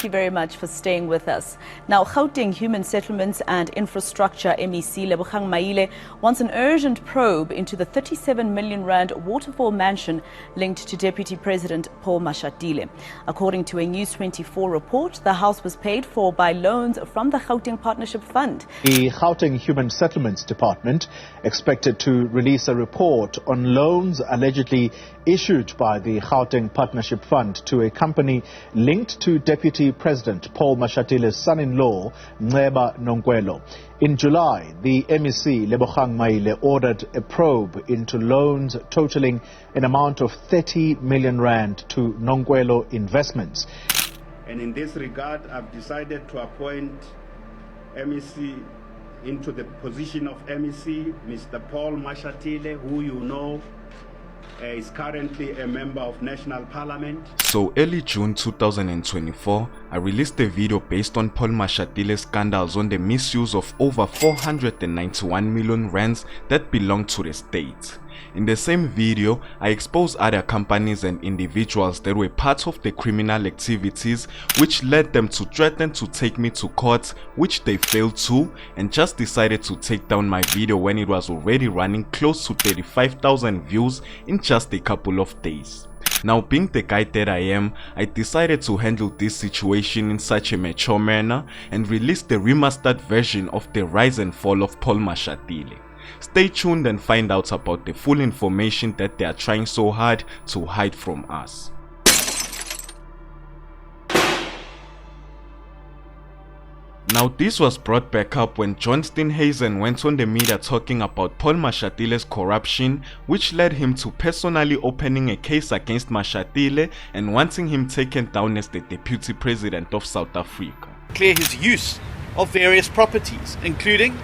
thank you very much for staying with us. Now, Gauteng Human Settlements and Infrastructure MEC Ndlovu wants an urgent probe into the 37 million rand waterfall mansion linked to Deputy President Paul Mashatile. According to a News 24 report, the house was paid for by loans from the Gauteng Partnership Fund. The Gauteng Human Settlements Department expected to release a report on loans allegedly issued by the Gauteng Partnership Fund to a company linked to Deputy President Paul Mashatile's son-in-law, Mncedisi Ndlovu. In July, the MEC Ndlovu ordered a probe into loans totaling an amount of 30 million rand to Ndlovu Investments. And in this regard, I've decided to appoint MEC into the position of MEC, Mr. Paul Mashatile, who you know is currently a member of National Parliament. So early June 2024, I released a video based on Paul Mashatile's scandals on the misuse of over 491 million rands that belong to the state. In the same video, I exposed other companies and individuals that were part of the criminal activities which led them to threaten to take me to court, which they failed to, and just decided to take down my video when it was already running close to 35,000 views in just a couple of days. Now, being the guy that I am, I decided to handle this situation in such a mature manner and release the remastered version of the rise and fall of Paul Mashatile. Stay tuned and find out about the full information that they are trying so hard to hide from us. Now, this was brought back up when John Steenhuisen went on the media talking about Paul Mashatile's corruption, which led him to personally opening a case against Mashatile and wanting him taken down as the Deputy President of South Africa. Clear his use of various properties, including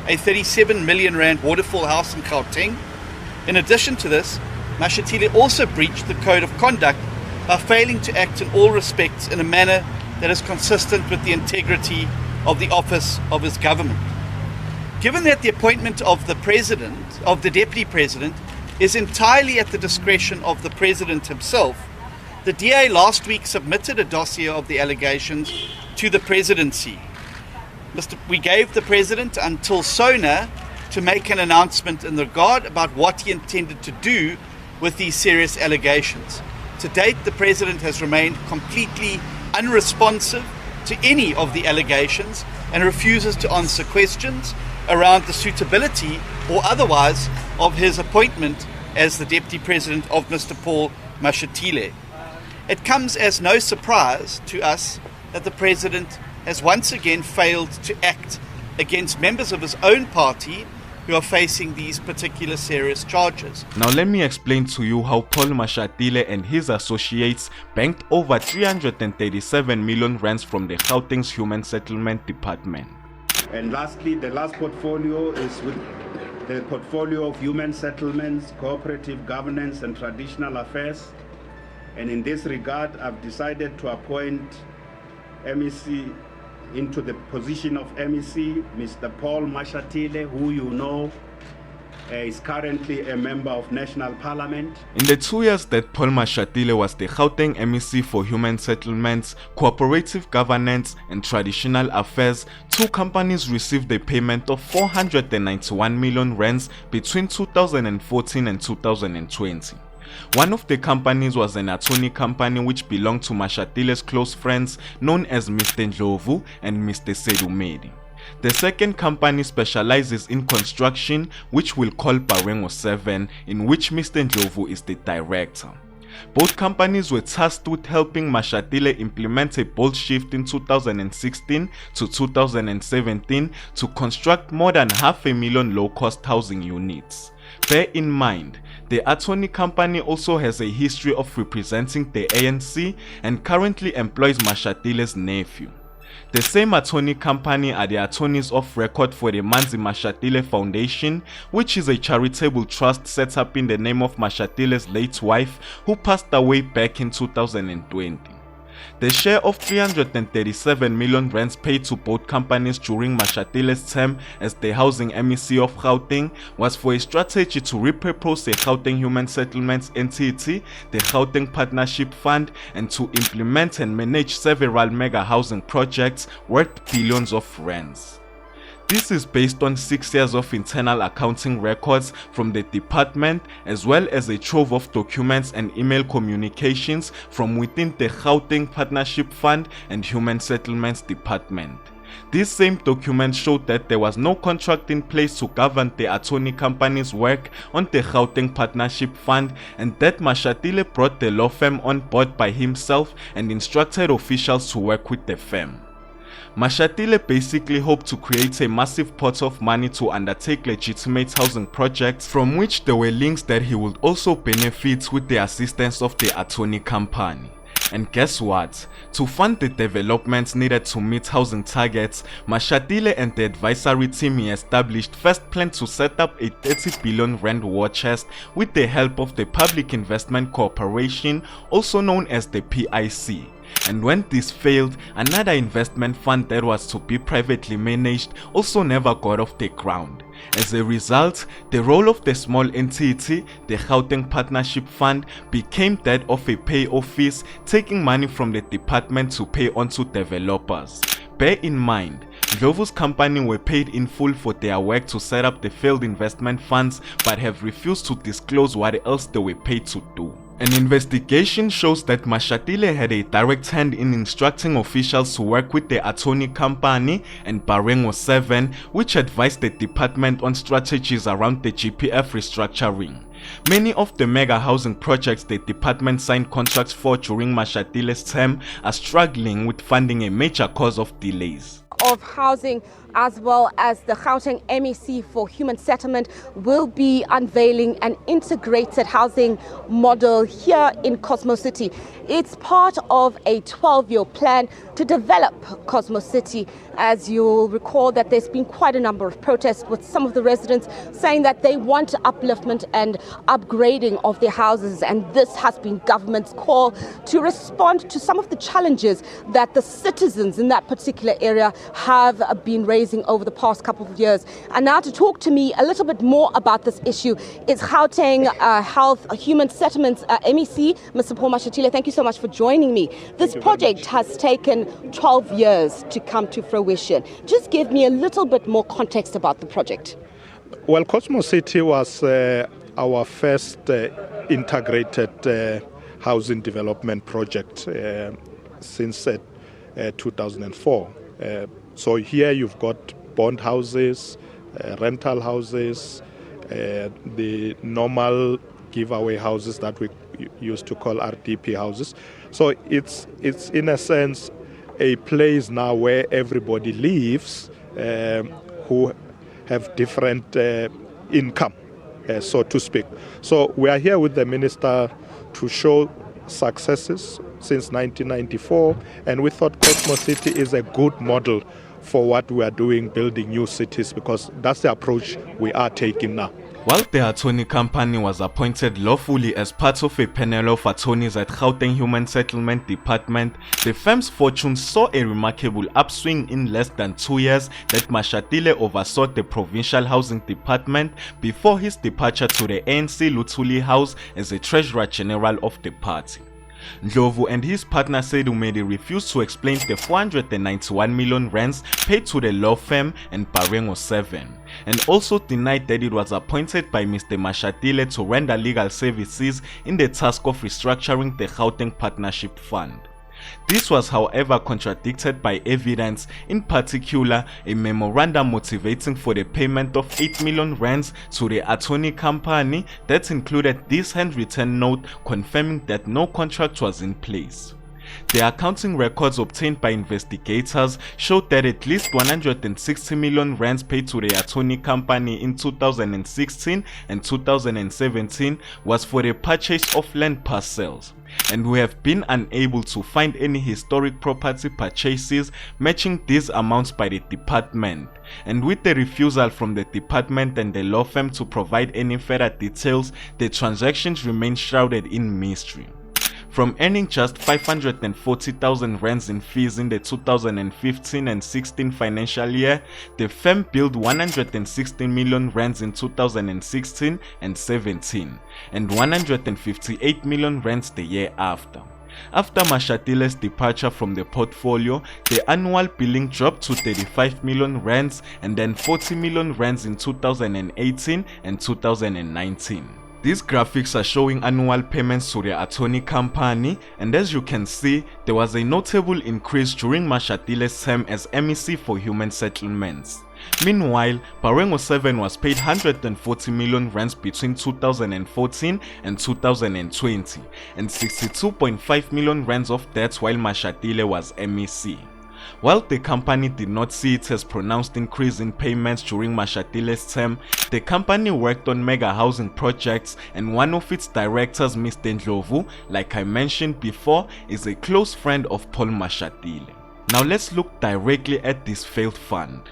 a 37 million rand waterfall house in Gauteng. In addition to this, Mashatile also breached the code of conduct by failing to act in all respects in a manner that is consistent with the integrity of the office of his government. Given that the appointment of the deputy president is entirely at the discretion of the president himself, the DA last week submitted a dossier of the allegations to the presidency. We gave the president until SONA to make an announcement in regard about what he intended to do with these serious allegations. To date, the president has remained completely unresponsive to any of the allegations and refuses to answer questions around the suitability or otherwise of his appointment as the deputy president of Mr. Paul Mashatile. It comes as no surprise to us that the president has once again failed to act against members of his own party who are facing these particular serious charges. Now let me explain to you how Paul Mashatile and his associates banked over 337 million rands from the Gauteng's Human Settlement Department. And lastly, the last portfolio is with the portfolio of human settlements, cooperative governance and traditional affairs. And in this regard, I've decided to appoint MEC into the position of MEC, Mr. Paul Mashatile, who you know is currently a member of National Parliament. In the 2 years that Paul Mashatile was the Gauteng MEC for Human Settlements, Cooperative Governance and Traditional Affairs, two companies received a payment of 491 million rands between 2014 and 2020. One of the companies was an attorney company which belonged to Mashatile's close friends known as Mr. Ndlovu and Mr. Sedumedi. The second company specializes in construction, which we'll call Parengo 7, in which Mr. Ndlovu is the director. Both companies were tasked with helping Mashatile implement a bold shift in 2016 to 2017 to construct more than 500,000 low-cost housing units. Bear in mind, the attorney company also has a history of representing the ANC and currently employs Mashatile's nephew. The same attorney company are the attorneys of record for the Mncedisi Mashatile Foundation, which is a charitable trust set up in the name of Mashatile's late wife, who passed away back in 2020. The share of 337 million rands paid to both companies during Mashatile's term as the housing MEC of Gauteng was for a strategy to repurpose the Gauteng Human Settlements entity, the Gauteng Partnership Fund, and to implement and manage several mega housing projects worth billions of rands. This is based on 6 years of internal accounting records from the department, as well as a trove of documents and email communications from within the Gauteng Partnership Fund and Human Settlements Department. These same documents showed that there was no contract in place to govern the attorney company's work on the Gauteng Partnership Fund, and that Mashatile brought the law firm on board by himself and instructed officials to work with the firm. Mashatile basically hoped to create a massive pot of money to undertake legitimate housing projects, from which there were links that he would also benefit with the assistance of the attorney company. And guess what? To fund the developments needed to meet housing targets, Mashatile and the advisory team he established first planned to set up a 30 billion rand war chest with the help of the Public Investment Corporation, also known as the PIC. And when this failed, another investment fund that was to be privately managed also never got off the ground. As a result, the role of the small entity, the Gauteng Partnership Fund, became that of a pay office, taking money from the department to pay onto developers. Bear in mind, Ndlovu's company were paid in full for their work to set up the failed investment funds, but have refused to disclose what else they were paid to do. An investigation shows that Mashatile had a direct hand in instructing officials to work with the attorney company and Barengo 7, which advised the department on strategies around the GPF restructuring. Many of the mega housing projects the department signed contracts for during Mashatile's term are struggling with funding, a major cause of delays. Of housing, as well as the Gauteng MEC for Human Settlement, will be unveiling an integrated housing model here in Cosmo City. It's part of a 12-year plan to develop Cosmo City. As you'll recall, that there's been quite a number of protests with some of the residents saying that they want upliftment and upgrading of their houses, and this has been government's call to respond to some of the challenges that the citizens in that particular area have been raising over the past couple of years. And now to talk to me a little bit more about this issue is Gauteng Human Settlements MEC, Mr. Paul Mashatile. Thank you so much for joining me. This project has taken 12 years to come to fruition. Just give me a little bit more context about the project. Well, Cosmo City was our first integrated housing development project since 2004. So here you've got bond houses, rental houses, the normal giveaway houses that we used to call RDP houses. So it's in a sense a place now where everybody lives who have different income, so to speak. So we are here with the minister to show successes since 1994, and we thought Cosmo City is a good model for what we are doing, building new cities, because that's the approach we are taking now. While the attorney company was appointed lawfully as part of a panel of attorneys at Gauteng Human Settlement Department, the firm's fortune saw a remarkable upswing in less than 2 years that Mashatile oversaw the Provincial Housing Department before his departure to the ANC Luthuli House as a Treasurer General of the party. Ndlovu and his partner said Umedi refused to explain the 491 million rands paid to the law firm and Barengo 7, and also denied that it was appointed by Mr. Mashatile to render legal services in the task of restructuring the Gauteng Partnership Fund. This was, however, contradicted by evidence, in particular a memorandum motivating for the payment of 8 million rands to the attorney company that included this handwritten note confirming that no contract was in place. The accounting records obtained by investigators showed that at least 160 million rands paid to the attorney company in 2016 and 2017 was for the purchase of land parcels, and we have been unable to find any historic property purchases matching these amounts by the department. And with the refusal from the department and the law firm to provide any further details, the transactions remain shrouded in mystery. From earning just 540,000 rands in fees in the 2015 and 16 financial year, the firm billed 116 million rands in 2016 and 17, and 158 million rands the year after. After Mashatile's departure from the portfolio, the annual billing dropped to 35 million rands and then 40 million rands in 2018 and 2019. These graphics are showing annual payments to the attorney company, and as you can see, there was a notable increase during Mashatile's term as MEC for Human Settlements. Meanwhile, Parengo 7 was paid 140 million rands between 2014 and 2020, and 62.5 million rands of that while Mashatile was MEC. While the company did not see it as pronounced increase in payments during Mashatile's term, the company worked on mega housing projects, and one of its directors, Mr. Ndlovu, like I mentioned before, is a close friend of Paul Mashatile. Now let's look directly at this failed fund.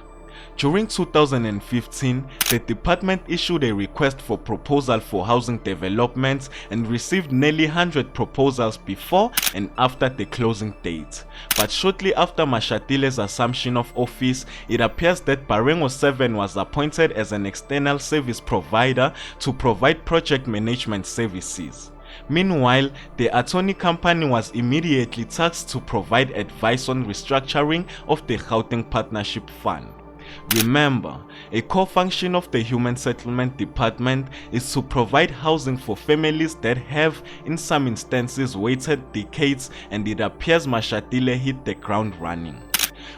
During 2015, the department issued a request for proposal for housing developments and received nearly 100 proposals before and after the closing date. But shortly after Mashatile's assumption of office, it appears that Parengo 7 was appointed as an external service provider to provide project management services. Meanwhile, the attorney company was immediately tasked to provide advice on restructuring of the Gauteng Partnership Fund. Remember, a core function of the Human Settlement Department is to provide housing for families that have, in some instances, waited decades, and it appears Mashatile hit the ground running.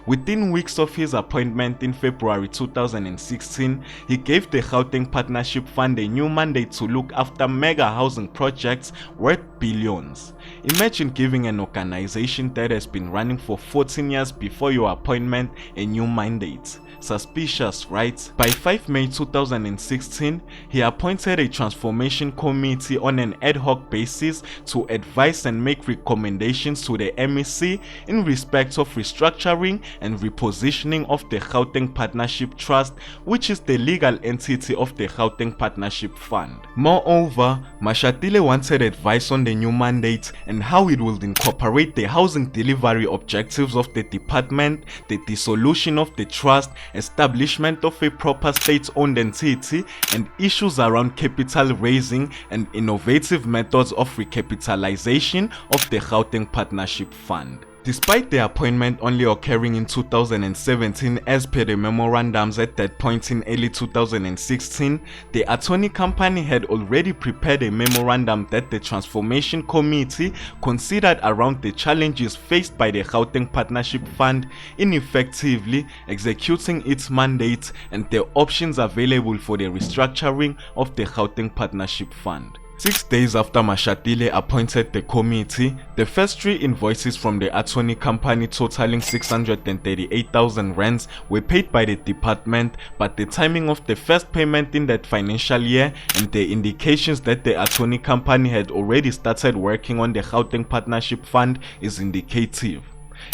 Within weeks of his appointment in February 2016, he gave the Gauteng Partnership Fund a new mandate to look after mega housing projects worth billions. Imagine giving an organization that has been running for 14 years before your appointment a new mandate. Suspicious, right? By 5 May 2016, he appointed a transformation committee on an ad hoc basis to advise and make recommendations to the MEC in respect of restructuring and repositioning of the Gauteng Partnership Trust, which is the legal entity of the Gauteng Partnership Fund. Moreover, Mashatile wanted advice on the new mandate and how it would incorporate the housing delivery objectives of the department, the dissolution of the trust, establishment of a proper state-owned entity, and issues around capital raising and innovative methods of recapitalization of the Gauteng Partnership Fund. Despite the appointment only occurring in 2017 as per the memorandums at that point in early 2016, the attorney company had already prepared a memorandum that the Transformation Committee considered around the challenges faced by the Gauteng Partnership Fund in effectively executing its mandate and the options available for the restructuring of the Gauteng Partnership Fund. 6 days after Mashatile appointed the committee, the first 3 invoices from the attorney company totaling 638,000 rands were paid by the department, but the timing of the first payment in that financial year and the indications that the attorney company had already started working on the Gauteng Partnership Fund is indicative.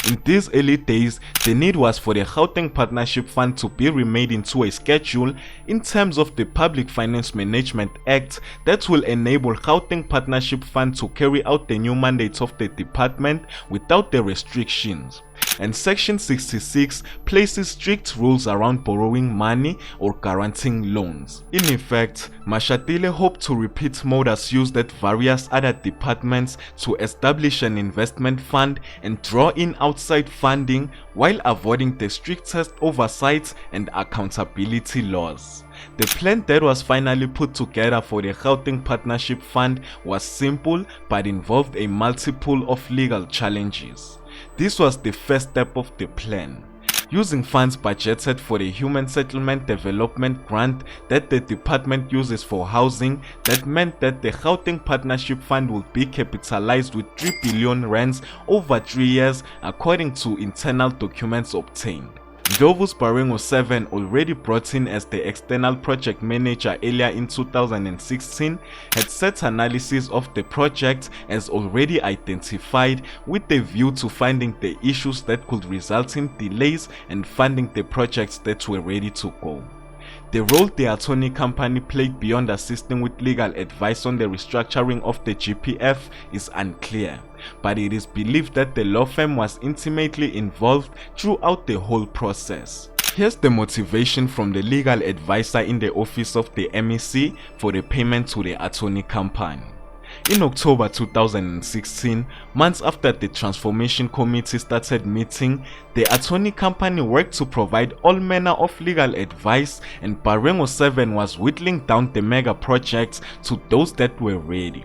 In these early days, the need was for the Gauteng Partnership Fund to be remade into a schedule in terms of the Public Finance Management Act that will enable Gauteng Partnership Fund to carry out the new mandates of the department without the restrictions. And Section 66 places strict rules around borrowing money or guaranteeing loans. In effect, Mashatile hoped to repeat models used at various other departments to establish an investment fund and draw in outside funding while avoiding the strictest oversight and accountability laws. The plan that was finally put together for the Gauteng Partnership Fund was simple but involved a multiple of legal challenges. This was the first step of the plan. Using funds budgeted for the Human Settlement Development Grant that the department uses for housing, that meant that the Gauteng Partnership Fund would be capitalized with 3 billion rands over 3 years according to internal documents obtained. Ndlovu's Parengo 7, already brought in as the external project manager earlier in 2016, had set analysis of the project as already identified with a view to finding the issues that could result in delays and funding the projects that were ready to go. The role the Attorney Company played beyond assisting with legal advice on the restructuring of the GPF is unclear, but it is believed that the law firm was intimately involved throughout the whole process. Here's the motivation from the legal advisor in the office of the MEC for the payment to the Attorney Company. In October 2016, months after the Transformation Committee started meeting, the Attorney Company worked to provide all manner of legal advice, and Parengo 7 was whittling down the mega projects to those that were ready.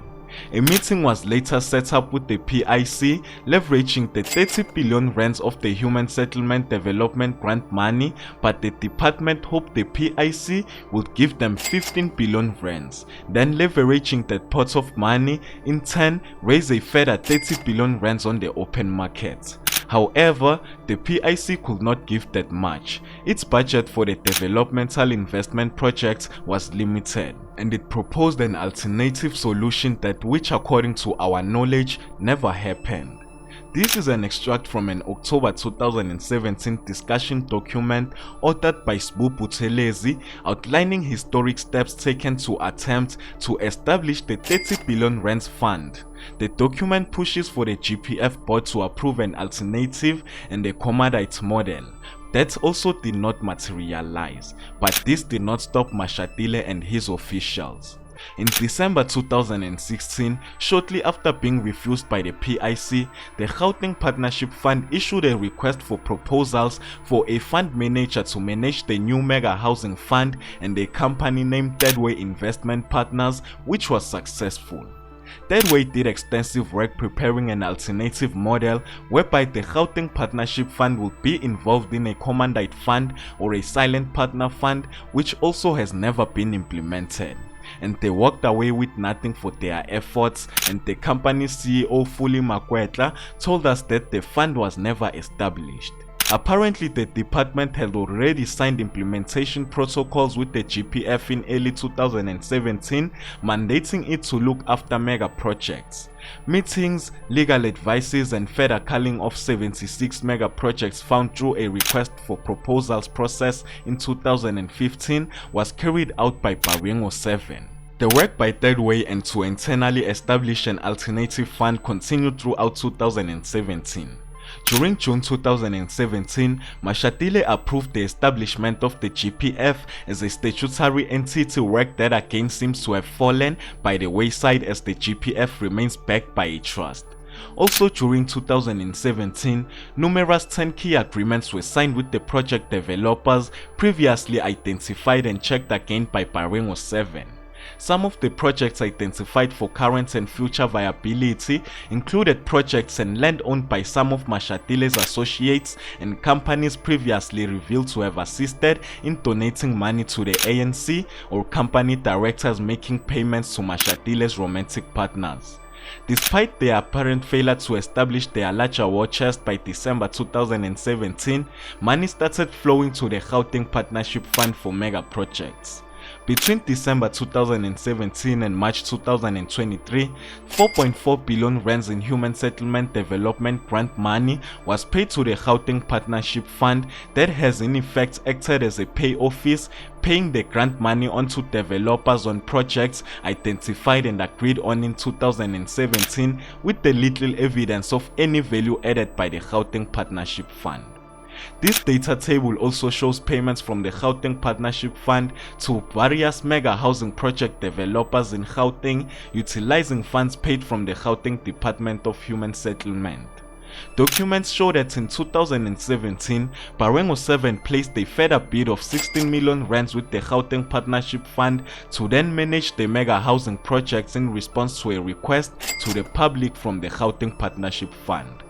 A meeting was later set up with the PIC, leveraging the 30 billion rands of the Human Settlement Development Grant money, but the department hoped the PIC would give them 15 billion rands. Then leveraging that pot of money, in turn raise a further 30 billion rands on the open market. However, the PIC could not give that much. Its budget for the developmental investment projects was limited, and it proposed an alternative solution that which, according to our knowledge, never happened. This is an extract from an October 2017 discussion document authored by Sbu Buthelezi outlining historic steps taken to attempt to establish the 30 billion rands fund. The document pushes for the GPF board to approve an alternative and a commandite model. That also did not materialize, but this did not stop Mashatile and his officials. In December 2016, shortly after being refused by the PIC, the Gauteng Partnership Fund issued a request for proposals for a fund manager to manage the new mega housing fund and a company named Thirdway Investment Partners, which was successful. Thirdway did extensive work preparing an alternative model whereby the Gauteng Partnership Fund would be involved in a commandite fund or a silent partner fund, which also has never been implemented. And they walked away with nothing for their efforts, and the company's CEO Fuli Makwetla told us that the fund was never established. Apparently, the department had already signed implementation protocols with the GPF in early 2017, mandating it to look after mega projects. Meetings, legal advices, and further culling of 76 mega projects found through a request for proposals process in 2015 was carried out by Parengo 7. The work by Thirdway and to internally establish an alternative fund continued throughout 2017. During June 2017, Mashatile approved the establishment of the GPF as a statutory entity, work that again seems to have fallen by the wayside as the GPF remains backed by a trust. Also during 2017, numerous turnkey agreements were signed with the project developers previously identified and checked again by Parengo 7. Some of the projects identified for current and future viability included projects and land owned by some of Mashatile's associates and companies previously revealed to have assisted in donating money to the ANC, or company directors making payments to Mashatile's romantic partners. Despite their apparent failure to establish their larger war chest by December 2017, money started flowing to the Gauteng Partnership Fund for mega projects. Between December 2017 and March 2023, 4.4 billion rands in Human Settlement Development Grant money was paid to the Gauteng Partnership Fund that has in effect acted as a pay office, paying the grant money onto developers on projects identified and agreed on in 2017 with the little evidence of any value added by the Gauteng Partnership Fund. This data table also shows payments from the Gauteng Partnership Fund to various mega housing project developers in Gauteng, utilizing funds paid from the Gauteng Department of Human Settlement. Documents show that in 2017, Parengo 7 placed a further bid of 16 million rands with the Gauteng Partnership Fund to then manage the mega housing projects in response to a request to the public from the Gauteng Partnership Fund.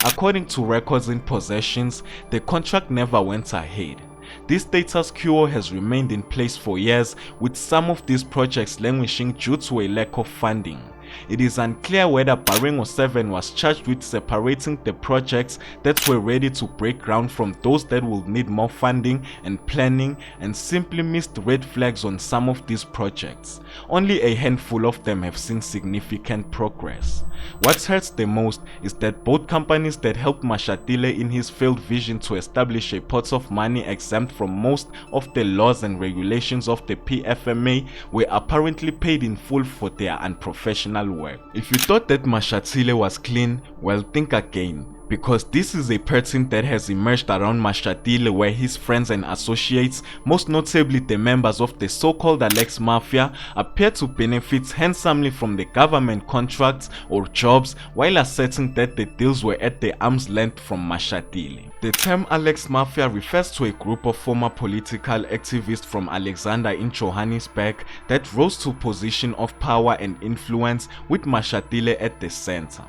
According to records in possessions, the contract never went ahead. This status quo has remained in place for years, with some of these projects languishing due to a lack of funding. It is unclear whether Barengo 7 was charged with separating the projects that were ready to break ground from those that will need more funding and planning, and simply missed red flags on some of these projects. Only a handful of them have seen significant progress. What hurts the most is that both companies that helped Mashatile in his failed vision to establish a pot of money exempt from most of the laws and regulations of the PFMA were apparently paid in full for their unprofessional work. If you thought that Mashatile was clean, well, think again. Because this is a pattern that has emerged around Mashatile, where his friends and associates, most notably the members of the so-called Alex Mafia, appear to benefit handsomely from the government contracts or jobs, while asserting that the deals were at the arm's length from Mashatile. The term Alex Mafia refers to a group of former political activists from Alexander in Johannesburg that rose to a position of power and influence, with Mashatile at the center.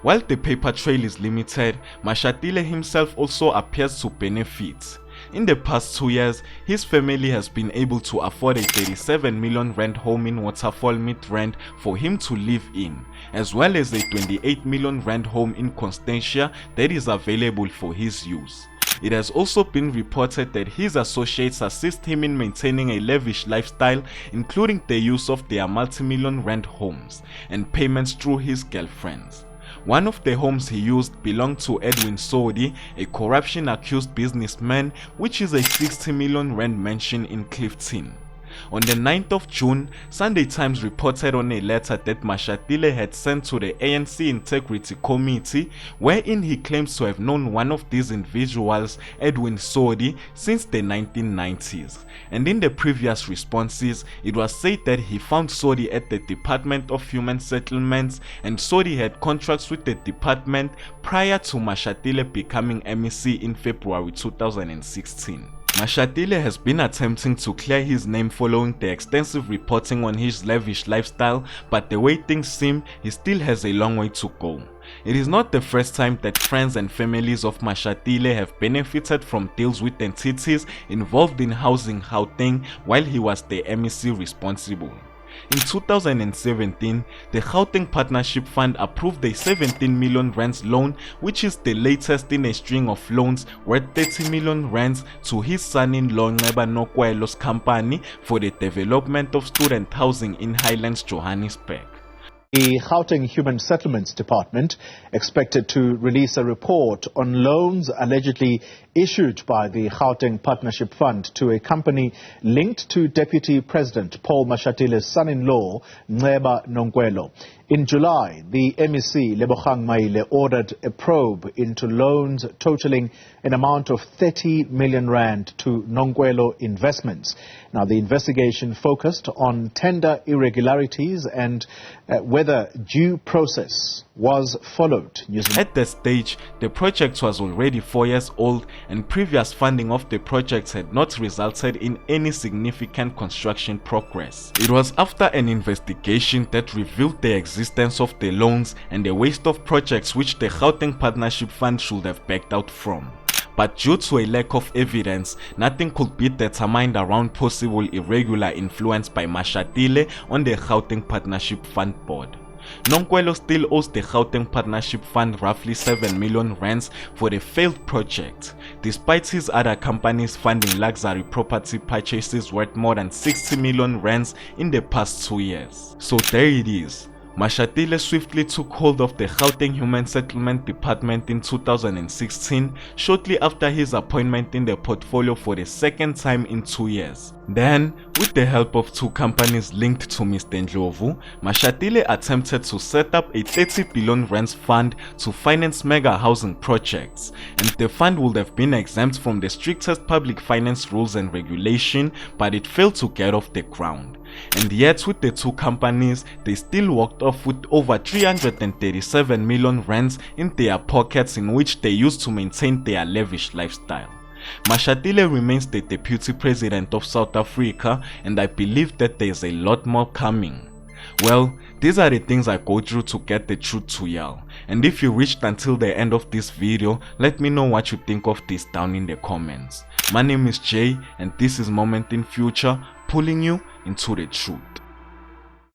While the paper trail is limited, Mashatile himself also appears to benefit. In the past 2 years, his family has been able to afford a 37 million rand home in Waterfall Midrand for him to live in, as well as a 28 million rand home in Constantia that is available for his use. It has also been reported that his associates assist him in maintaining a lavish lifestyle, including the use of their multi-million rand homes and payments through his girlfriends. One of the homes he used belonged to Edwin Sodi, a corruption-accused businessman, which is a 60 million rand mansion in Clifton. On the 9th of June, Sunday Times reported on a letter that Mashatile had sent to the ANC Integrity Committee, wherein he claims to have known one of these individuals, Edwin Sodi, since the 1990s. And in the previous responses, it was said that he found Sodi at the Department of Human Settlements, and Sodi had contracts with the department prior to Mashatile becoming MEC in February 2016. Mashatile has been attempting to clear his name following the extensive reporting on his lavish lifestyle, but the way things seem, he still has a long way to go. It is not the first time that friends and families of Mashatile have benefited from deals with entities involved in housing Gauteng while he was the MEC responsible. In 2017, the Gauteng Partnership Fund approved a 17 million rands loan, which is the latest in a string of loans worth 30 million rands to his son-in-law Nncedisi Ndlovu's company for the development of student housing in Highlands, Johannesburg. The Gauteng Human Settlements Department expected to release a report on loans allegedly issued by the Gauteng Partnership Fund to a company linked to Deputy President Paul Mashatile's son-in-law, Nncedisi Ndlovu. In July, the MEC Lebogang Maile ordered a probe into loans totaling an amount of 30 million rand to Ndlovu Investments. Now, the investigation focused on tender irregularities and whether due process was followed. At that stage, the project was already 4 years old, and previous funding of the project had not resulted in any significant construction progress. It was after an investigation that revealed the existence of the loans and a waste of projects which the Gauteng Partnership Fund should have backed out from. But due to a lack of evidence, nothing could be determined around possible irregular influence by Mashatile on the Gauteng Partnership Fund board. Ndlovu still owes the Gauteng Partnership Fund roughly 7 million rands for the failed project, despite his other companies funding luxury property purchases worth more than 60 million rands in the past 2 years. So there it is. Mashatile swiftly took hold of the Gauteng Human Settlement Department in 2016, shortly after his appointment in the portfolio for the second time in 2 years. Then, with the help of 2 companies linked to Mr. Ndlovu, Mashatile attempted to set up a 30 billion rands fund to finance mega housing projects, and the fund would have been exempt from the strictest public finance rules and regulation, but it failed to get off the ground. And yet, with the 2 companies, they still walked off with over 337 million rands in their pockets, in which they used to maintain their lavish lifestyle. Mashatile remains the Deputy President of South Africa, and I believe that there is a lot more coming. Well, these are the things I go through to get the truth to y'all. And if you reached until the end of this video, let me know what you think of this down in the comments. My name is Jay, and this is Moment in Future, pulling you into the truth.